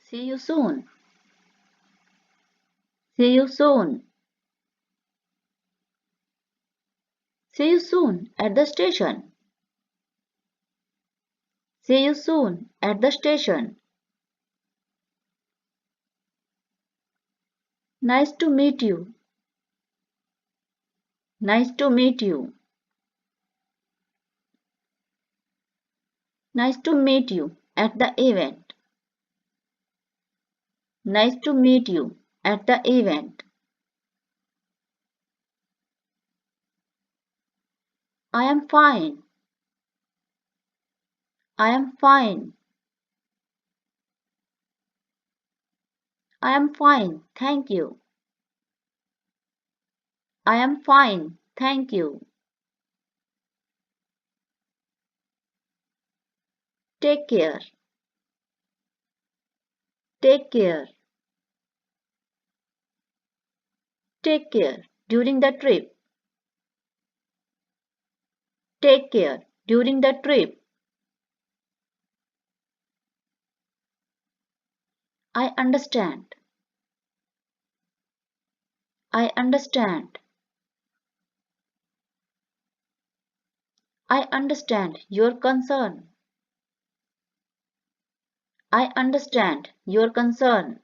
See you soon. See you soon. See you soon at the station. See you soon at the station. Nice to meet you. Nice to meet you. Nice to meet you at the event. Nice to meet you at the event. I am fine. I am fine. I am fine, thank you. I am fine, thank you. Take care. Take care. Take care during the trip. Take care during the trip. I understand. I understand. I understand your concern. I understand your concern.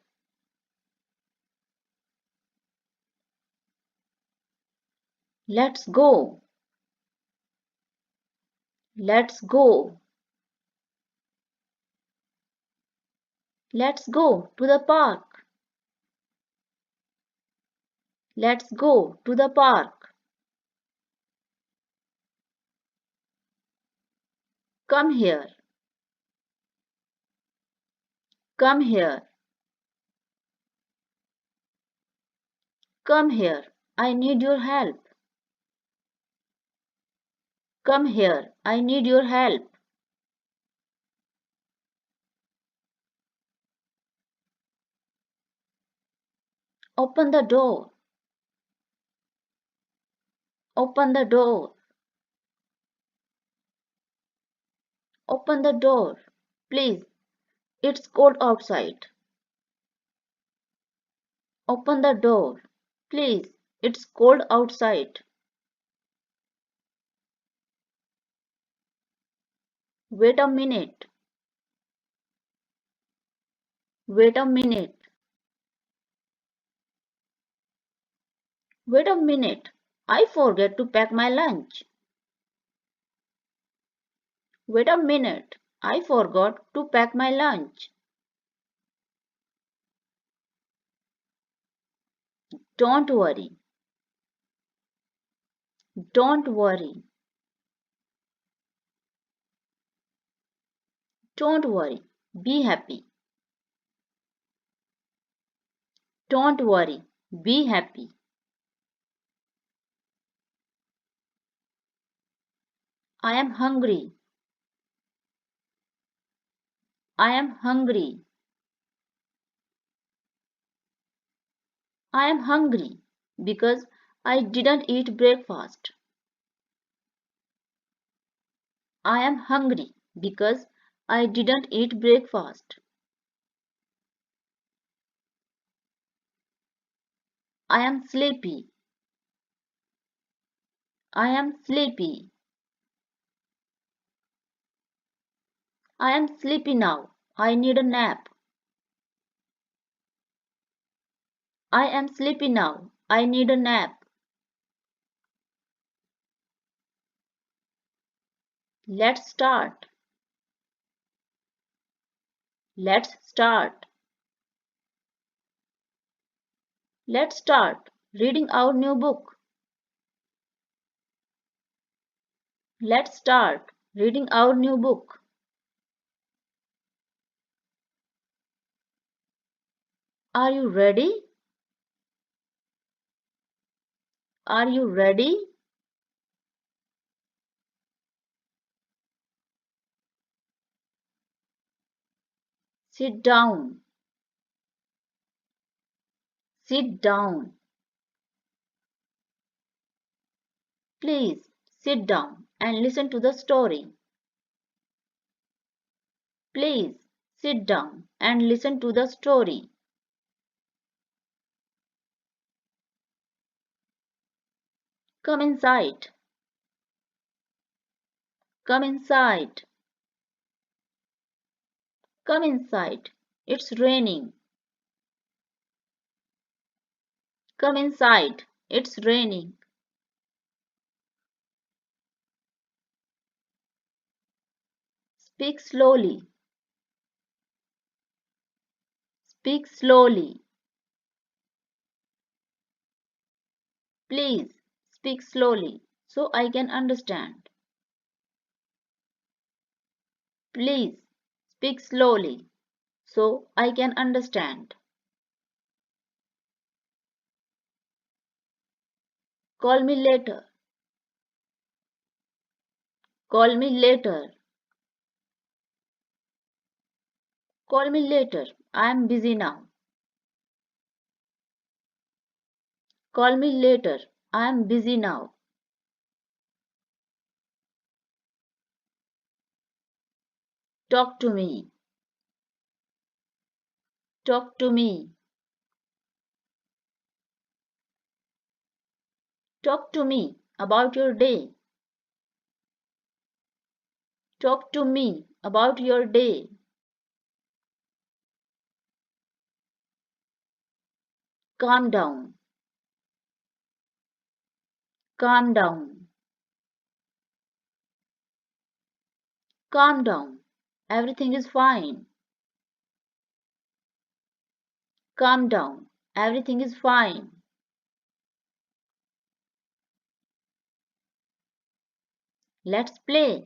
Let's go. Let's go. Let's go to the park. Let's go to the park. Come here. Come here. Come here. I need your help. Come here. I need your help. Open the door. Open the door. Open the door. Please. It's cold outside. Open the door. Please. It's cold outside. Wait a minute. Wait a minute. Wait a minute. I forget to pack my lunch. Wait a minute. I forgot to pack my lunch. Don't worry. Don't worry. Don't worry. Be happy. Don't worry. Be happy. I am hungry. I am hungry. I am hungry because I didn't eat breakfast. I am hungry because I didn't eat breakfast. I am sleepy. I am sleepy. I am sleepy now. I need a nap. I am sleepy now. I need a nap. Let's start. Let's start. Let's start reading our new book. Let's start reading our new book. Are you ready? Are you ready? Sit down. Sit down. Please sit down and listen to the story. Please Sit down and listen to the story. Come inside. Come inside. Come inside. It's raining. Come inside. It's raining. Speak slowly. Speak slowly. Please speak slowly so I can understand. Please speak slowly so I can understand. Call me later. Call me later. Call me later. I am busy now. Call me later. I am busy now. Talk to me. Talk to me. Talk to me about your day. Talk to me about your day. Calm down. Calm down. Calm down. Everything is fine. Calm down. Everything is fine. Let's play.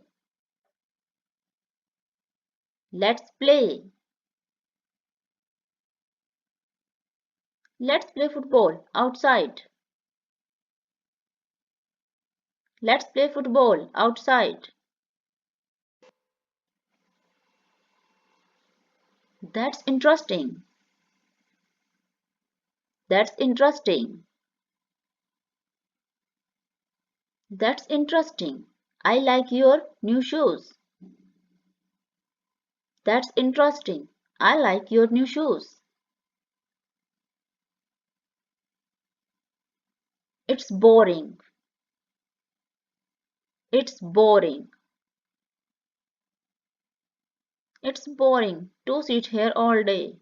Let's play. Let's play football outside. Let's play football outside. That's interesting. That's interesting. That's interesting. I like your new shoes. That's interesting. I like your new shoes. It's boring. It's boring. It's boring to sit here all day.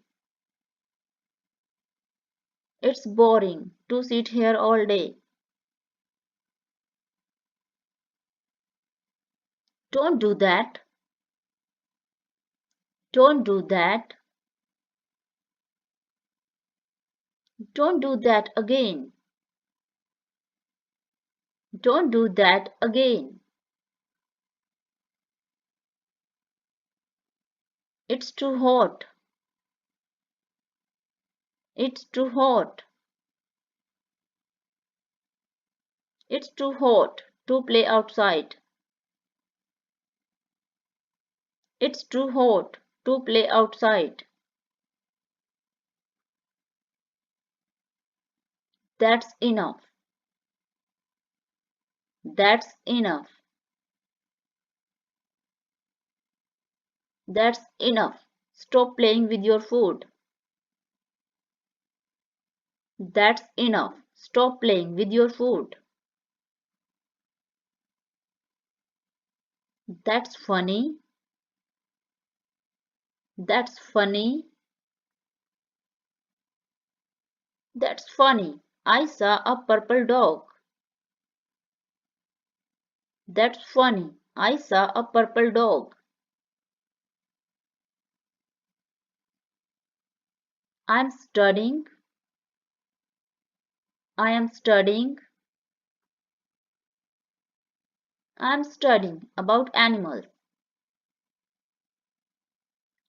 It's boring to sit here all day. Don't do that. Don't do that. Don't do that again. Don't do that again. It's too hot. It's too hot. It's too hot to play outside. It's too hot to play outside. That's enough. That's enough. That's enough. Stop playing with your food. That's enough. Stop playing with your food. That's funny. That's funny. That's funny. I saw a purple dog. That's funny. I saw a purple dog. I'm studying. I am studying. I'm studying about animals.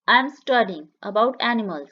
I'm studying about animals.